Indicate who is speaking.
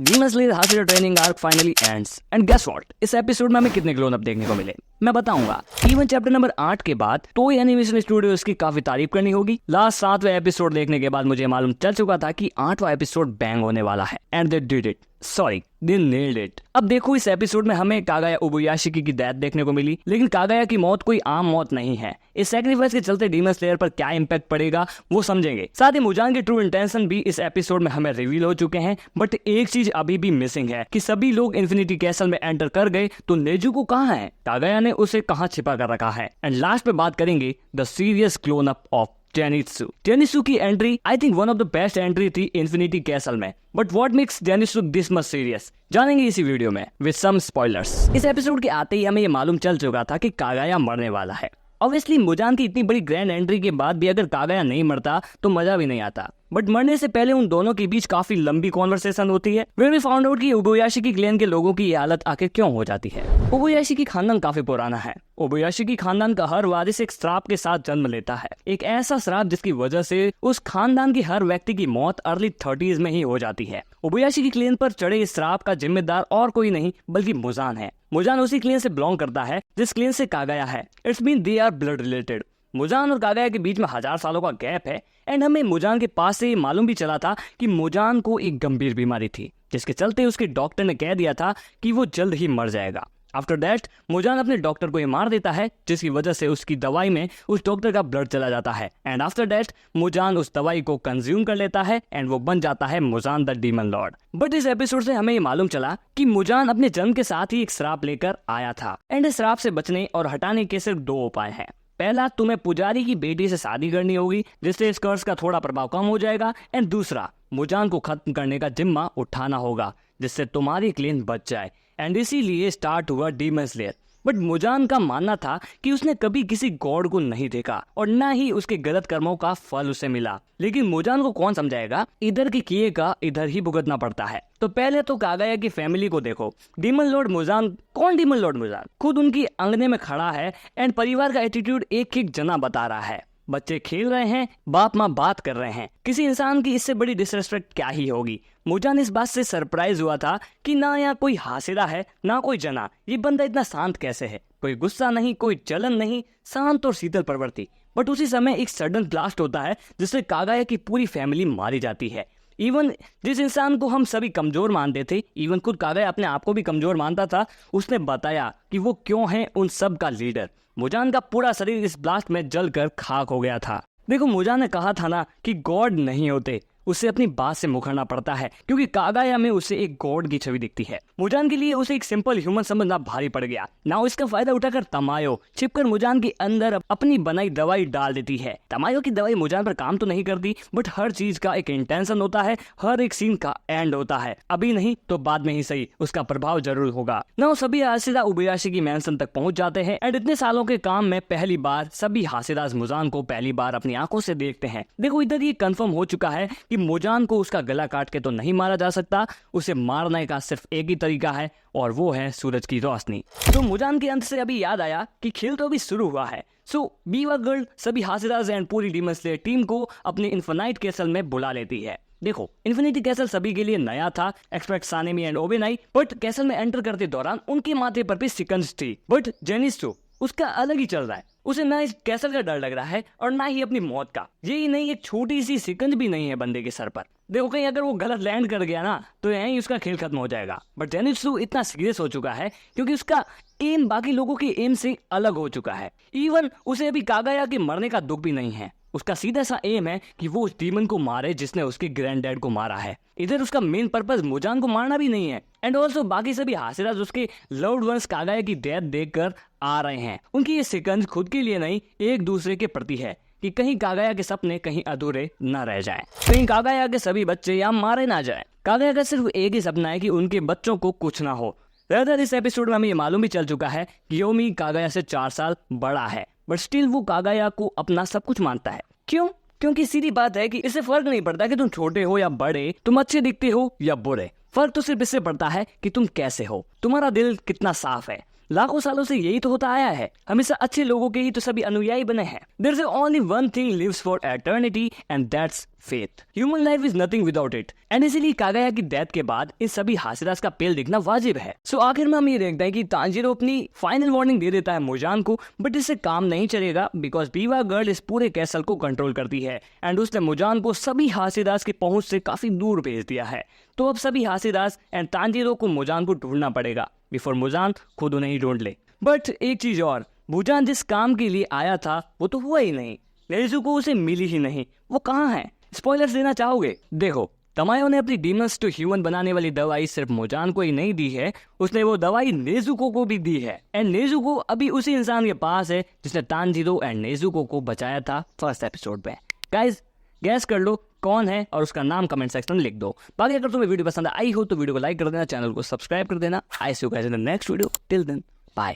Speaker 1: Demon slayer हासिल training arc finally ends and guess what, इस episode में हमें कितने ग्लोन अप देखने को मिले मैं बताऊंगा। इवन चैप्टर नंबर 8 के बाद टोई एनिमेशन स्टूडियोज की काफी तारीफ करनी होगी। लास्ट 7वें एपिसोड देखने के बाद मुझे मालूम चल चुका था कि 8वां एपिसोड बैंग होने वाला है and they did it. Sorry, they nailed it. अब देखो, इस एपिसोड में हमें कागाया ओबुयाशिकी की डेथ देखने को मिली, लेकिन कागाया की मौत कोई आम मौत नहीं है। इस सैक्रिफाइस के चलते डीमन स्लेयर पर क्या इंपैक्ट पड़ेगा वो समझेंगे। साथ ही मुजान के ट्रू इंटेंशन भी इस एपिसोड में हमें रिवील हो चुके हैं, बट एक चीज अभी भी मिसिंग है कि सभी लोग इन्फिनिटी कैसल में एंटर कर गए तो नेजुको कहाँ है, कागाया ने उसे कहाँ छिपा कर रखा है। एंड लास्ट पे बात करेंगे the serious glow up of Zenitsu की entry I think one of the best entry थी इन्फिनिटी कैसल में। But what makes Zenitsu this much serious जानेंगे इसी वीडियो में विद सम स्पॉयलर्स। इस एपिसोड के आते ही हमें ये मालूम चल चुका था कि कागाया मरने वाला है। ऑब्वियसली मुजान की इतनी बड़ी ग्रैंड एंट्री के बाद भी अगर कागाया नहीं मरता तो मजा भी नहीं आता, बट मरने से पहले उन दोनों के बीच काफी लंबी कॉन्वर्सेशन होती है। वे फाउंड आउट कि ओबुयाशिकी क्लैन के लोगों की ये हालत आखिर क्यों हो जाती है। ओबुयाशिकी खानदान काफी पुराना है। ओबुयाशिकी खानदान का हर वारिस एक श्राप के साथ जन्म लेता है, एक ऐसा श्राप जिसकी वजह से उस खानदान की हर व्यक्ति की मौत अर्ली 30s में ही हो जाती है। ओबुयाशिकी क्लैन पर चढ़े इस श्राप का जिम्मेदार और कोई नहीं बल्कि मुजान है। मुजान उसी क्लैन से बिलोंग करता है जिस क्लैन से कागाया है। It's mean they are blood related. Muzan और कागाया के बीच में 1000 सालों का गैप है एंड हमें मुजान के पास से मालूम भी चला था कि मुजान को एक गंभीर बीमारी थी, जिसके चलते उसके डॉक्टर ने कह दिया था कि वो जल्द ही मर जाएगा। आफ्टर दैट मुजान अपने डॉक्टर को ये मार देता है, जिसकी वजह से उसकी दवाई में उस डॉक्टर का ब्लड चला जाता है। एंड आफ्टर दैट मुजान उस दवाई को कंज्यूम कर लेता है एंड वो बन जाता है Muzan the demon Lord. But इस एपिसोड से हमें ये मालूम चला कि मुजान अपने जन्म के साथ ही एक श्राप लेकर आया था एंड इस श्राप से बचने और हटाने के सिर्फ 2 उपाय हैं। पहला, तुम्हें पुजारी की बेटी से शादी करनी होगी जिससे इस कर्स का थोड़ा प्रभाव कम हो जाएगा, एंड दूसरा, मुजान को खत्म करने का जिम्मा उठाना होगा जिससे तुम्हारी क्लेन बच जाए। एंड इसीलिए स्टार्ट हुआ डीमन स्लेयर। बट मुजान का मानना था कि उसने कभी किसी गॉड को नहीं देखा और न ही उसके गलत कर्मों का फल उसे मिला। लेकिन मुजान को कौन समझाएगा, इधर के किए का इधर ही भुगतना पड़ता है। तो पहले तो कागाया की फैमिली को देखो। डीमन लॉर्ड मुजान, कौन डीमन लॉर्ड मुजान, खुद उनकी अंगने में खड़ा है एंड परिवार का एटीट्यूड एक एक जना बता रहा है। बच्चे खेल रहे हैं, बाप माँ बात कर रहे हैं, किसी इंसान की इससे बड़ी डिसरेस्पेक्ट क्या ही होगी। मुजान इस बात से सरप्राइज हुआ था कि ना यहाँ कोई हासिदा है ना कोई जना, ये बंदा इतना शांत कैसे है, कोई गुस्सा नहीं, कोई जलन नहीं, शांत और शीतल प्रवृत्ति। बट उसी समय एक सडन ब्लास्ट होता है जिससे कागाया की पूरी फैमिली मारी जाती है। इवन जिस इंसान को हम सभी कमजोर मानते थे, इवन खुद कागाया अपने आप को भी कमजोर मानता था, उसने बताया कि वो क्यों है उन सब का लीडर। मुजान का पूरा शरीर इस ब्लास्ट में जलकर खाक हो गया था। देखो, मुजान ने कहा था ना कि गॉड नहीं होते, उसे अपनी बात से मुखरना पड़ता है क्योंकि कागाया में उसे एक गॉड की छवि दिखती है। मुजान के लिए उसे एक सिंपल ह्यूमन समझना भारी पड़ गया। नाउ इसका फायदा उठाकर तमायो छिपकर मुजान के अंदर अपनी बनाई दवाई डाल देती है। तमायो की दवाई मुजान पर काम तो नहीं करती, बट हर चीज का एक इंटेंशन होता है, हर एक सीन का एंड होता है। अभी नहीं तो बाद में ही सही, उसका प्रभाव जरूर होगा। नाउ सभी हासिदा ओबुयाशिकी मैंशन तक पहुंच जाते हैं एंड इतने सालों के काम में पहली बार सभी हासिदास मुजान को पहली बार अपनी आंखों से देखते हैं। देखो, इधर ये कंफर्म हो चुका है कि मुजान को उसका गला काट के तो नहीं मारा जा सकता, उसे मारने का सिर्फ एक ही तरीका है और वो है सूरज की रोशनी। तो मुजान के अंत से अभी याद आया कि खेल तो अभी शुरू हुआ है। सो बीवा गर्ल सभी हासिदास एंड पूरी डीमन स्लेयर टीम को अपने इन्फिनाइट कैसल में बुला लेती है। देखो, इन्फिनिटी कैसल सभी के लिए नया था, expect Sanemi and Obanai, but castle में एंटर करते दौरान उनके माथे पर भी सिकंज थी। बट जेनित्सु उसका अलग ही चल रहा है, उसे ना इस कैसल का डर लग रहा है और ना ही अपनी मौत का। यही नहीं, एक छोटी सी सिकंज भी नहीं है बंदे के सर पर। देखो, कहीं अगर वो गलत लैंड कर गया ना तो यहीं उसका खेल खत्म हो जाएगा। बट जेनित्सु इतना सीरियस हो चुका है क्योंकि उसका एम बाकी लोगों के एम से अलग हो चुका है। इवन उसे अभी कागाया के मरने का दुख भी नहीं है। उसका सीधा सा एम है कि वो उस डीमन को मारे जिसने उसके ग्रैंड डैड को मारा है। इधर उसका मेन पर्पस मुजान को मारना भी नहीं है। एंड ऑल्सो बाकी सभी हासिदास उसके लव्ड वंस कागाया की डेथ देखकर आ रहे हैं। उनकी ये सिकंज खुद के लिए नहीं, एक दूसरे के प्रति है कि कहीं कागाया के सपने कहीं अधूरे न रह जाएं, कहीं कागाया के सभी बच्चे या मारे ना जाएं। कागाया का सिर्फ एक ही सपना है कि उनके बच्चों को कुछ ना हो। रदर इस एपिसोड में हमें ये मालूम भी चल चुका है कि योमी कागाया से 4 साल बड़ा है, बट स्टिल वो कागाया को अपना सब कुछ मानता है। क्यों? क्योंकि सीधी बात है कि इससे फर्क नहीं पड़ता कि तुम छोटे हो या बड़े, तुम अच्छे दिखते हो या बुरे। फर्क तो सिर्फ इससे पड़ता है कि तुम कैसे हो, तुम्हारा दिल कितना साफ है। लाखों सालों से यही तो होता आया है, हमेशा अच्छे लोगों के ही तो सभी अनुयायी बने हैं। There is only one thing lives for eternity and that's faith. Human life is nothing without it, and इसीलिए कहा गया कि डेथ के बाद इन सभी हासिरास का पेल दिखना वाजिब है। सो आखिर में हम ये देखते हैं कि तांजीरो अपनी फाइनल वार्निंग दे देता है मुजान को, बट इससे काम नहीं चलेगा बिकॉज बीवा गर्ल इस पूरे कैसल को कंट्रोल करती है एंड उसने मुजान को सभी हासिरास की पहुंच से काफी दूर भेज दिया है। तो अब सभी हासिरास एंड तांजीरो को मुजान को ढूंढना पड़ेगा बिफोर मुजान खुद उन्हें ही ढूंढ ले। बट एक चीज और, मुजान जिस काम के लिए आया था वो तो हुआ ही नहीं, नेजुको उसे मिली ही नहीं। वो कहाँ है? स्पॉयलर्स देना चाहोगे? देखो, तमायो ने अपनी डीमंस टू ह्यूमन बनाने वाली दवाई सिर्फ मुजान को ही नहीं दी है, उसने वो दवाई नेजुको को भी दी है एंड नेजुको अभी उसी इंसान के पास है जिसने तांजीरो एंड नेजुको को बचाया था फर्स्ट एपिसोड में। गाइस गैस कर लो कौन है और उसका नाम कमेंट सेक्शन में लिख दो। बाकी अगर तुम्हें वीडियो पसंद आई हो तो वीडियो को लाइक कर देना, चैनल को सब्सक्राइब कर देना। I see you guys in the next video, till then bye.